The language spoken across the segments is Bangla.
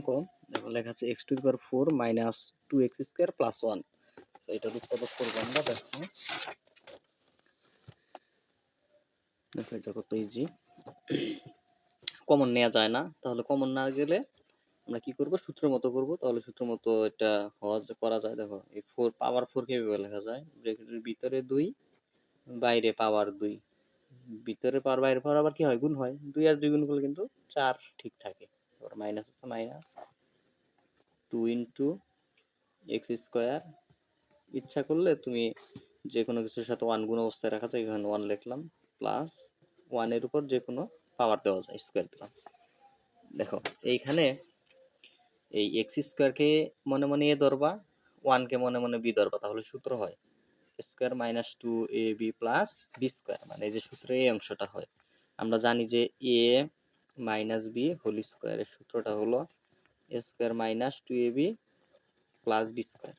অঙ্ক দেখো লেখা আছে x to the power 4 minus 2x square plus 1। So এটার উৎপাদক করব আমরা। দেখো এটা কত ইজি, কমন নেওয়া যায় না, তাহলে কমন না গেলে আমরা কি করব, সূত্রের মতো করব। তাহলে সূত্র মতো এটা সহজ করা যায়। দেখো এই 4 পাওয়ার 4 কিভাবে লেখা যায়, ব্র্যাকেটের ভিতরে 2 বাইরে পাওয়ার 2, ভিতরে পাওয়ার বাইরে পাওয়ার আবার কি হয়, গুণ হয়। 2 আর 2 গুণ করলে কিন্তু 4 ঠিক থাকে। তারপর মাইনাস আছে, মাইনাস 2 ইনটু x স্কয়ার। ইচ্ছা করলে তুমি যে কোনো কিছুর সাথে 1 গুণ অবস্থায় রাখা যায়, এখানে 1 লিখলাম, প্লাস 1 এর উপর যে কোনো পাওয়ার দেওয়া যায়, স্কয়ার দিলাম। দেখো এইখানে এই x স্কয়ারকে মনে মনে a ধরবা, 1 কে মনে মনে b ধরবা, তাহলে সূত্র হয় square minus 2ab plus b square. মানে এই যে সূত্রে এই অংশটা হয়, আমরা জানি যে a মাইনাস b হোল স্কয়ারের সূত্রটা হলো a square minus 2ab plus b square.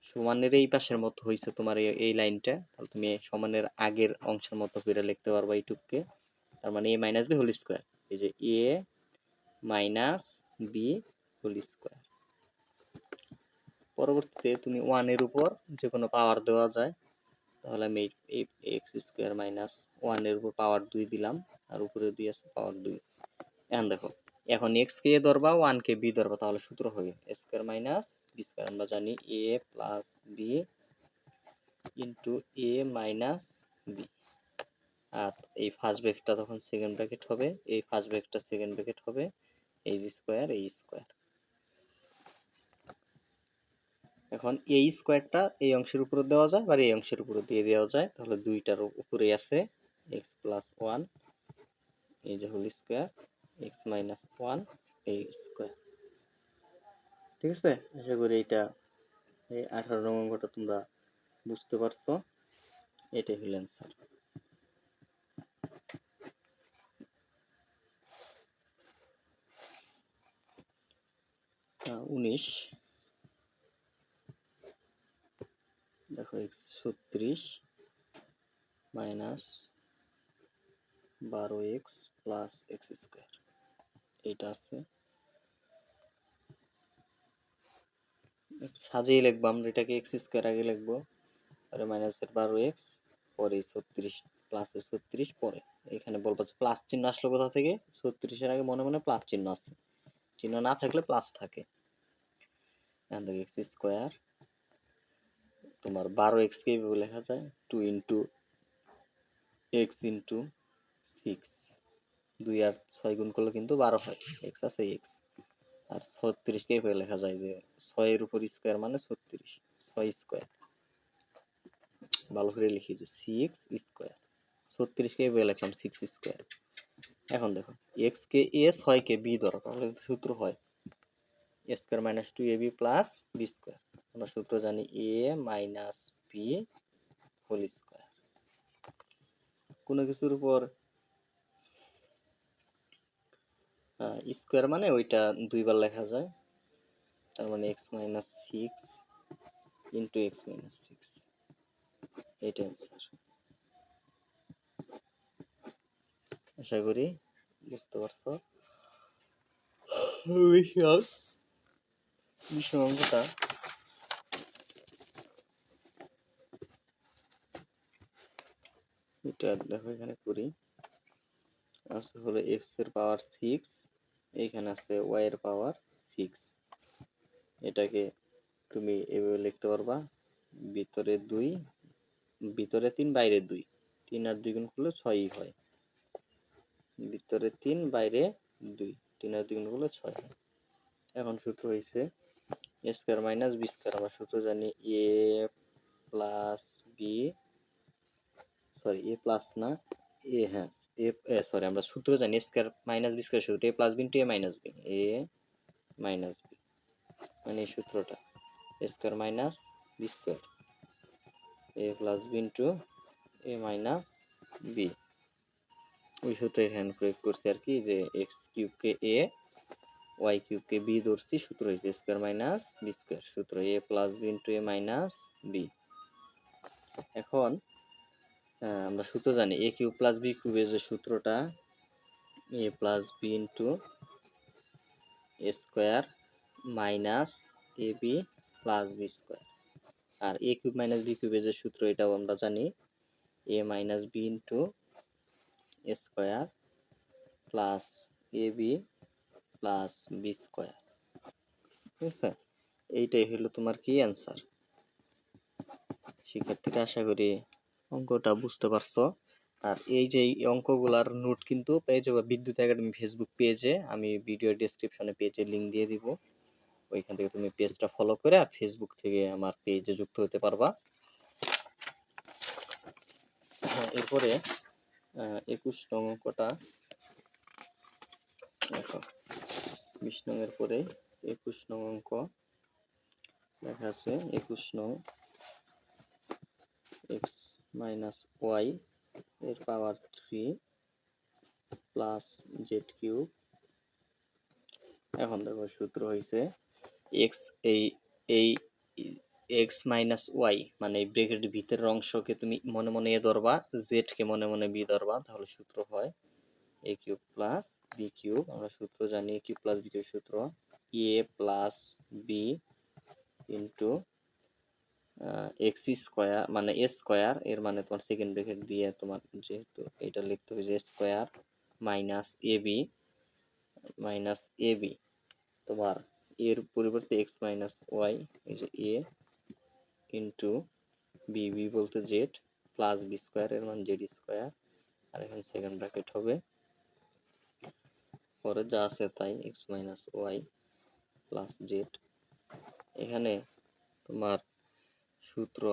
সমানের এই পাশের মতো হয়েছে তোমার এই লাইনটা, তাহলে তুমি সমানের আগের অংশের মতো করে লিখতে পারবা এইটুককে। তার মানে a minus b whole square, এই যে a minus b whole square. পরবর্তীতে তুমি 1 এর উপর যে কোনো পাওয়ার দেওয়া যায়, তাহলে আমি এই এক্স স্কয়ার মাইনাস 1 এর উপর পাওয়ার 2 দিলাম, আর উপরে 2 আছে পাওয়ার 2। এখন দেখো, এখন এক্স কে ধরবা, 1 কে বি ধরবা, তাহলে সূত্র হবে a square minus B square. আমরা জানি a plus B into a minus B. আর এই ফার্স্ট ব্র্যাকেটটা তখন সেকেন্ড ব্র্যাকেট হবে, এই ফার্স্ট ব্র্যাকেটটা সেকেন্ড ব্র্যাকেট হবে, এই স্কয়ার এই স্কয়ার। এখন এই স্কয়ারটা এই অংশের উপরে দেওয়া যায়, আর এই অংশের উপরে দিয়ে দেওয়া যায়, তাহলে দুইটার উপরে আছে x প্লাস 1, এই যে হোল স্কয়ার, x মাইনাস 1 এই স্কয়ার। ঠিক আছে, আশা করি এটা এই 18 নং অঙ্কটা তোমরা বুঝতে পারছো। এটাই হলো অ্যান্সার। উনিশ, দেখো x36 minus 12x plus x square, এইটা আছে। সাজিয়ে লিখবো আমরা, এটাকে x স্কয়ার আগে লিখবো, পরে মাইনাসের 12x, পরে 36 প্লাসের 36, পরে এখানে বলবো প্লাস চিহ্ন আসলো কোথা থেকে, 36 এর আগে মনে মনে প্লাস চিহ্ন আছে, চিহ্ন না থাকলে প্লাস থাকে। এখান থেকে x স্কয়ার তোমার 12x কে এইভাবে লেখা যায় 2 ইনটু x ইনটু 6, 2 আর 6 গুণ করলে কিন্তু 12 হয়, x আছে x। আর 36 কে এইভাবে লেখা যায় যে 6 এর উপর স্কয়ার মানে 36, 6 স্কয়ার। ভালো করে লিখি যে 6 স্কয়ার, 36 কে এইভাবে লিখলাম 6 স্কয়ার। এখন দেখো x K a, 6 K b ধরো, তাহলে সূত্র হয় a square minus 2ab plus b square. আমরা সূত্র জানি a minus b whole square. কোনো কিছুর উপর স্কয়ার মানে ওইটা দুইবার লেখা যায়, তার মানে x minus 6 into x minus 6, এটা অ্যান্সার। আশা করি বুঝতে পারছো। বিশাল অঙ্কটা এটা দেখো, এখানে করি আছে হলো x এর পাওয়ার 6, এইখানে আছে y এর পাওয়ার 6। এটাকে তুমি এভাবে লিখতে পারবা, ভিতরে 2, ভিতরে 3 বাইরে 2, 3 আর 2 গুণ করলে 6 হয়, ভিতরে 3 বাইরে 2, 3 আর 2 গুণ করলে 6 হয়। এখন সূত্র হয়েছে a square minus b square. আমরা সূত্র জানি a plus b, sorry a plus না, a, হ্যাঁ a, সরি আমরা সূত্র জানি a square minus b square সূত্র a plus b into a minus b, a minus b, মানে এই সূত্রটা a square minus b square, a plus b into a minus b। ওই সূত্র এখানে প্রয়োগ করছি আর কি, যে x cube K a, y cube K b ধরছি, সূত্র হয়েছে স্কয়ার মাইনাস b স্কয়ার, সূত্র a plus b into a minus b। এখন আমরা সূত্র জানি a কিউব প্লাস b কিউবের যে সূত্রটা, a plus b into a square minus a b plus B square. আর এ কিউব মাইনাস বি কিউবের যে সূত্র এটাও আমরা জানি, a minus B into A square plus A b plus B square. ঠিক আছে, এইটাই হলো তোমার কি অ্যান্সার। শিক্ষার্থীরা আশা করি অঙ্কটা বুঝতে পারছো। আর এই যে অঙ্কগুলার নোট কিন্তু পেয়ে যাবে বিদ্যুৎ একাডেমি ফেসবুক পেজে, আমি ভিডিও ডেসক্রিপশনে পেজে লিংক দিয়ে দিব, ওইখান থেকে তুমি পেজটা ফলো করে ফেসবুক থেকে আমার পেজে যুক্ত হতে পারবা। এরপরে 21 নং অঙ্কটা দেখো, 20 নং এর পরে 21 নং অঙ্ক লেখা আছে। 21 নং x মাইনাস ওয়াই এর পাওয়ার 3 প্লাস জেড কিউব। এখন দেখো সূত্র হয়েছে এক্স, এই এক্স মাইনাস ওয়াই মানে এই ব্র্যাকেটের ভিতরের অংশকে তুমি মনে মনে এ ধরবা, জেড কে মনে মনে বি ধরবা, তাহলে সূত্র হয় A cube plus B cube. আমরা সূত্র জানি A cube plus B cube সূত্র A plus B into X square মানে এ স্কোয়ার, এর মানে তোমার সেকেন্ড ব্র্যাকেট দিয়ে তোমার যেহেতু এটা লিখতে হবে যে স্কোয়ার মাইনাস এ বি তোমার এর পরিবর্তে এক্স মাইনাস ওয়াই, এই যে এ ইন্টু বি, বি বলতে জেড, প্লাস বি স্কোয়ার এর মান জেড স্কোয়ার, আর এখানে সেকেন্ড ব্র্যাকেট হবে, পরে যা আছে তাই x minus y plus z. এখানে তোমার সূত্র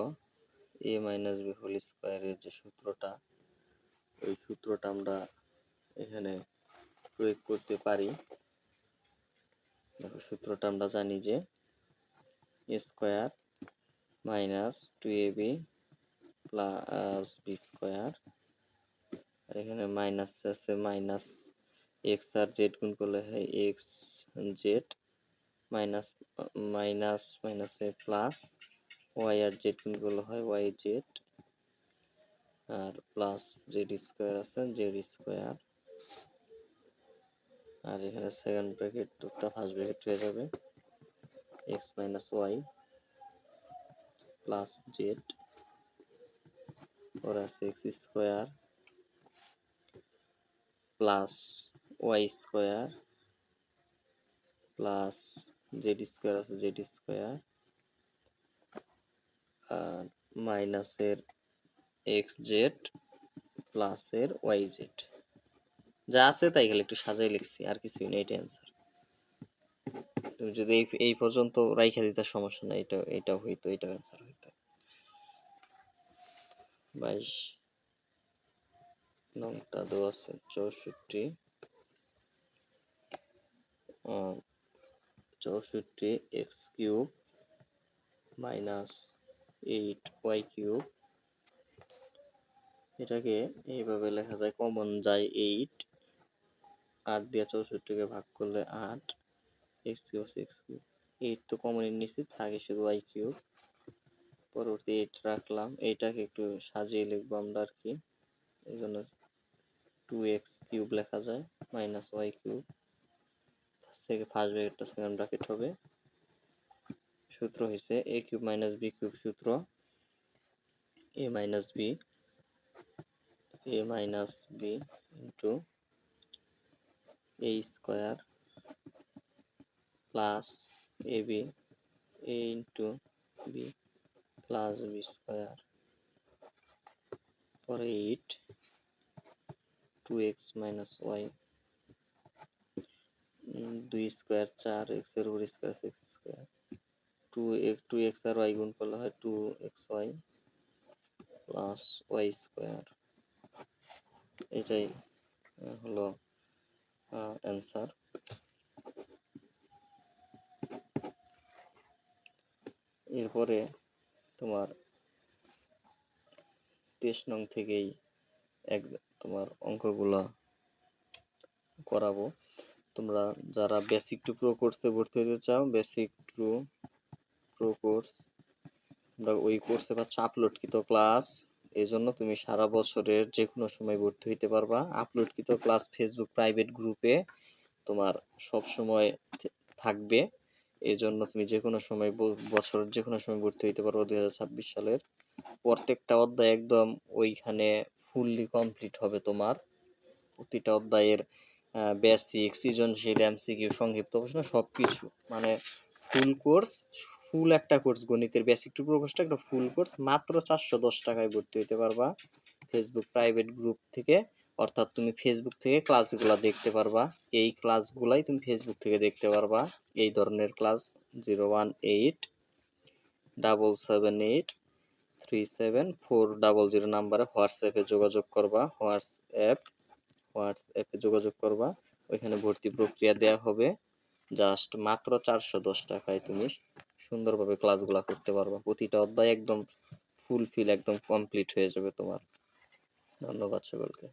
এ মাইনাস বি হোল স্কোয়ারের যে সূত্রটা, ওই সূত্রটা আমরা এখানে প্রয়োগ করতে পারি। দেখো সূত্রটা আমরা জানি যে A square minus 2ab plus B square, আর এখানে মাইনাস আছে, মাইনাস এক্স আর জেড গুণ করলে হয় এক্স জেড, মাইনাস মাইনাস মাইনাসে প্লাস ওয়াই আর জেড গুণ করলে হয় ওয়াই জেড, আর প্লাস জেড স্কোয়ার আছে জেড স্কোয়ার, আর এখানে সেকেন্ড ব্র্যাকেট টুকটা ফার্স্ট ব্র্যাকেট হয়ে যাবে x minus y plus z, পরে আছে x square plus y square plus z square আছে জেড স্কোয়ার, আর মাইনাসের এক্স জেড প্লাসের ওয়াই জেড, যা আছে তাই খালি একটু সাজাই লিখছি, আর কিছুই নেই, এটা অ্যান্সার। তুমি যদি এই পর্যন্ত রাইখা দিতে সমস্যা নাই, এটা হইতো, এটা অ্যান্সার হইতো। 22 নংটা দেওয়া আছে 64 x cube minus 8 y cube, এটাকে এইভাবে লেখা যায়, কমন যায় 8, 8 দিয়ে 64 ভাগ করলে 8, এক্স কিউব 8 তো কমনের নিচে থাকে শুধু ওয়াই কিউব, পরবর্তী 8 রাখলাম, এইটাকে একটু সাজিয়ে লিখবো আমরা আর কি, এই জন্য 2x কিউব লেখা যায় মাইনাস ওয়াই কিউব, ফার্স্ট ব্র্যাকেটটা সেকেন্ড ব্র্যাকেট হবে। সূত্র হয়েছে A cube minus B cube সূত্র A minus B into A square plus A B A into B plus B square, পরে 8 2x minus Y 2 square 4 x এর উপর স্কোয়ার 6 স্কোয়ার, 2x আর y গুণ করলে হয় 2xy প্লাস ওয়াই স্কোয়ার, এটাই হলো অ্যান্সার। এরপরে তোমার 23 নং থেকেই তোমার অঙ্কগুলা করাবো। তোমরা যারা বেসিক টু প্রো কোর্সে ভর্তি হতে চাও, বেসিক টু প্রো কোর্স আমরা ওই কোর্সে পাচ্ছ আপলোডকৃত ক্লাস, এই জন্য তুমি সারা বছরের যে কোনো সময় ভর্তি হইতে পারবা। আপলোডকৃত ক্লাস ফেসবুক প্রাইভেট গ্রুপে তোমার সব সময় থাকবে। এই জন্য তুমি যে কোনো সময় বছরের যে কোনো সময় ভর্তি হইতে পারো 2026 সালের। প্রত্যেকটা অধ্যায় একদম ওইখানে ফুললি কমপ্লিট হবে তোমার। প্রতিটা অধ্যায়ের বেসিক, সৃজনশীল, এমসিকিউ, সংক্ষিপ্ত প্রশ্ন সবকিছু মানে ফুল কোর্স, ফুল একটা কোর্স গণিতের বেসিক টু প্রকোষ্ঠ একটা ফুল কোর্স মাত্র 410 টাকায় ভর্তি হইতে পারবা ফেসবুক প্রাইভেট গ্রুপ থেকে। অর্থাৎ তুমি ফেসবুক থেকে ক্লাসগুলা দেখতে পারবা। এই ক্লাসগুলাই তুমি ফেসবুক থেকে দেখতে পারবা। এই ধরনের ক্লাস 01877837400 নাম্বারে হোয়াটসঅ্যাপে যোগাযোগ করবা। হোয়াটসঅ্যাপে যোগাযোগ করবা, ওইখানে ভর্তি প্রক্রিয়া দেয়া হবে। জাস্ট মাত্র 410 টাকায় তুমি সুন্দরভাবে ক্লাসগুলা করতে পারবা। প্রতিটা অধ্যায় একদম ফুলফিল একদম কমপ্লিট হয়ে যাবে তোমার। ধন্যবাদ সকলকে।